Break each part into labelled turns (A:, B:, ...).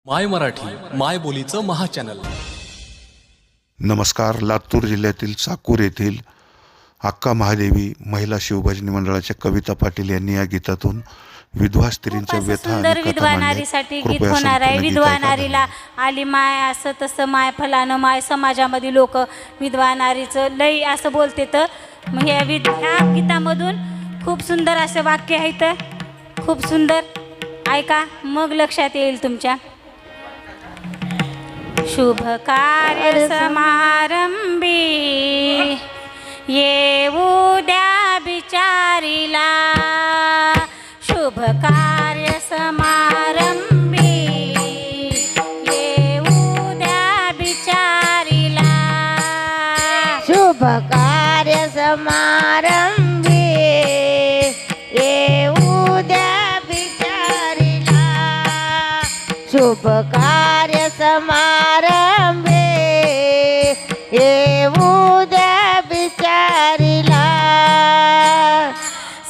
A: माय मराठी माय बोलीचं महाचॅनल।
B: नमस्कार। लातूर जिल्ह्यातील चाकूर येथील अक्का महादेवी महिला शिवभजनी मंडळाच्या कविता पाटील यांनी या गीतातून विधवा स्त्रींच्या व्यथा
C: सुंदर विधवा नारीसाठी गीत होणार आहे। विधवा नारीला आली माय असं तसं माय फलानं माय समाजामध्ये लोक विधवा नारीचं लई असं बोलते। तर मग ह्या गीतामधून खूप सुंदर असं वाक्य आहे, तर खूप सुंदर ऐका मग लक्षात येईल तुमच्या। शुभ कार्य समारंभी येऊ द्या बिचारीला, शुभ कार्य समारंभी येऊ द्या बिचारीला,
D: शुभ कार्य समारंभी येऊ द्या बिचारीला, शुभ कार्य समारंभी येऊ द्या बिचारीला,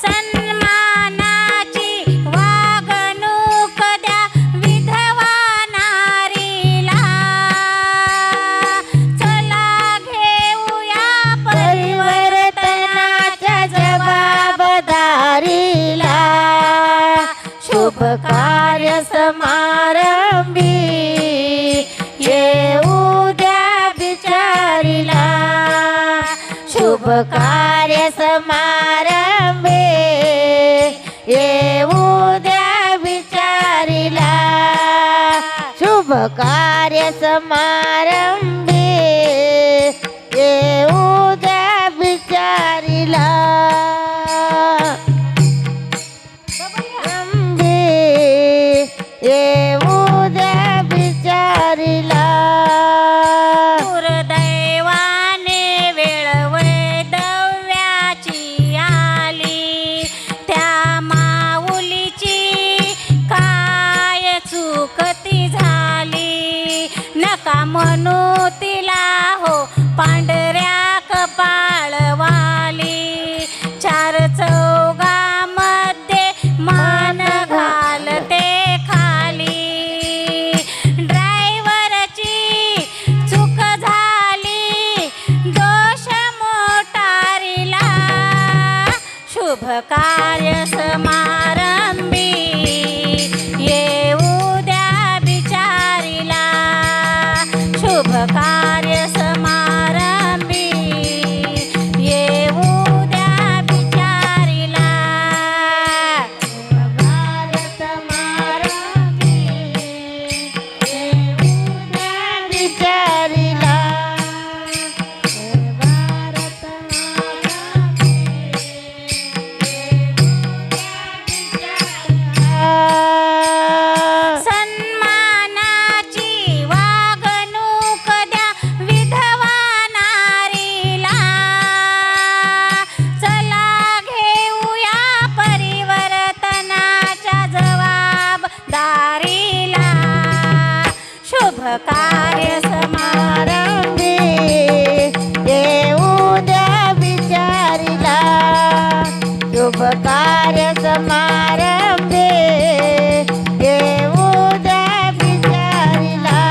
C: सन्मानाची वागणूक द्या विधवा नारीला, चला घेऊया
D: परिवर्तनाच्या जबाबदारीला, शुभ कार्य समारंभी येऊ द्या बिचारीला, शुभ कार्य समारंभी येऊ द्या बिचारीला, शुभ कार्य समारंभी येऊ द्या बिचारीला, येऊ द्या बिचारीला,
C: दुर्दैवाने वेळ वैधव्याची आली, त्या माऊलीची काय चूकती झाली, नका म्हणू तिला हो पांढऱ्या कपाळवाली, चार चौघामध्ये मान घालते खाली, ड्रायव्हरची चूक झाली दोष मोटारीला, शुभ कार्य समारंभी येऊ द्या बिचारीला, शुभ कार्य समारंभी येऊ द्या बिचारीला,
D: कार्य समारंभी येऊ द्या बिचारीला, भारत माता
C: सन्मानाची वागणूक द्या विधवा नारीला, चला घेऊया परिवर्तनाच्या जबाबदारीला, शुभ कार्य
D: समारंभी येऊ द्या बिचारीला, शुभ कार्य समारंभी येऊ द्या बिचारीला,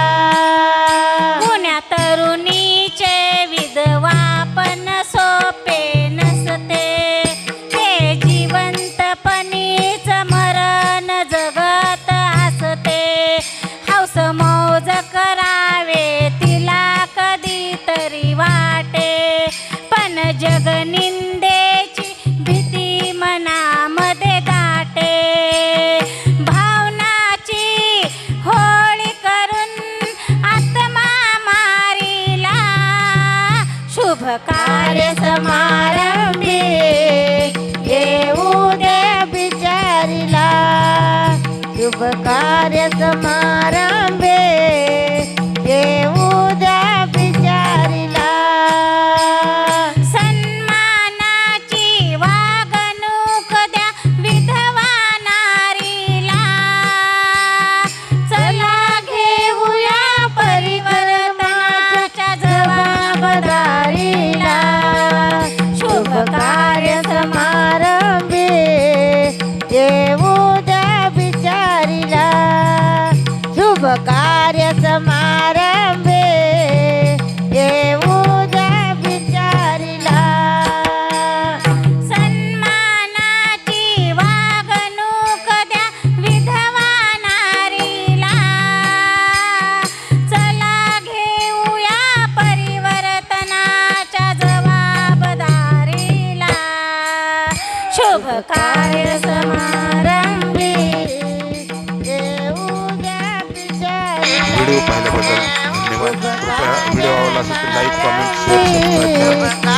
C: पुण्या तरुणीचे विधवापण सोपे नसते, ते जिवंतपणीच मरण जगत असते, हौस मौज करावे तिला कधीतरी वाटे, पण जग निंदेची भीती मनामध्ये दाटे, भावनाची होळी करून आत्मा मारीला, शुभ कार्य
D: समारंभी येऊ द्या बिचारीला, शुभ कार्य समारंभी कार्य समारंभे येऊ द्या बिचारीला.
C: सन्मानाची वागणूक द्या विधवा नारीला. चला घेऊया परिवर्तनाच्या जबाबदारीला. शुभ कार्य समारंभी
D: येऊ द्या बिचारीला.
B: व्हिडिओ पाहिल्याबद्दल धन्यवाद. कृपया व्हिडिओ आवडला असेल तर लाईक, कमेंट, शेअर, सबस्क्राईब करा.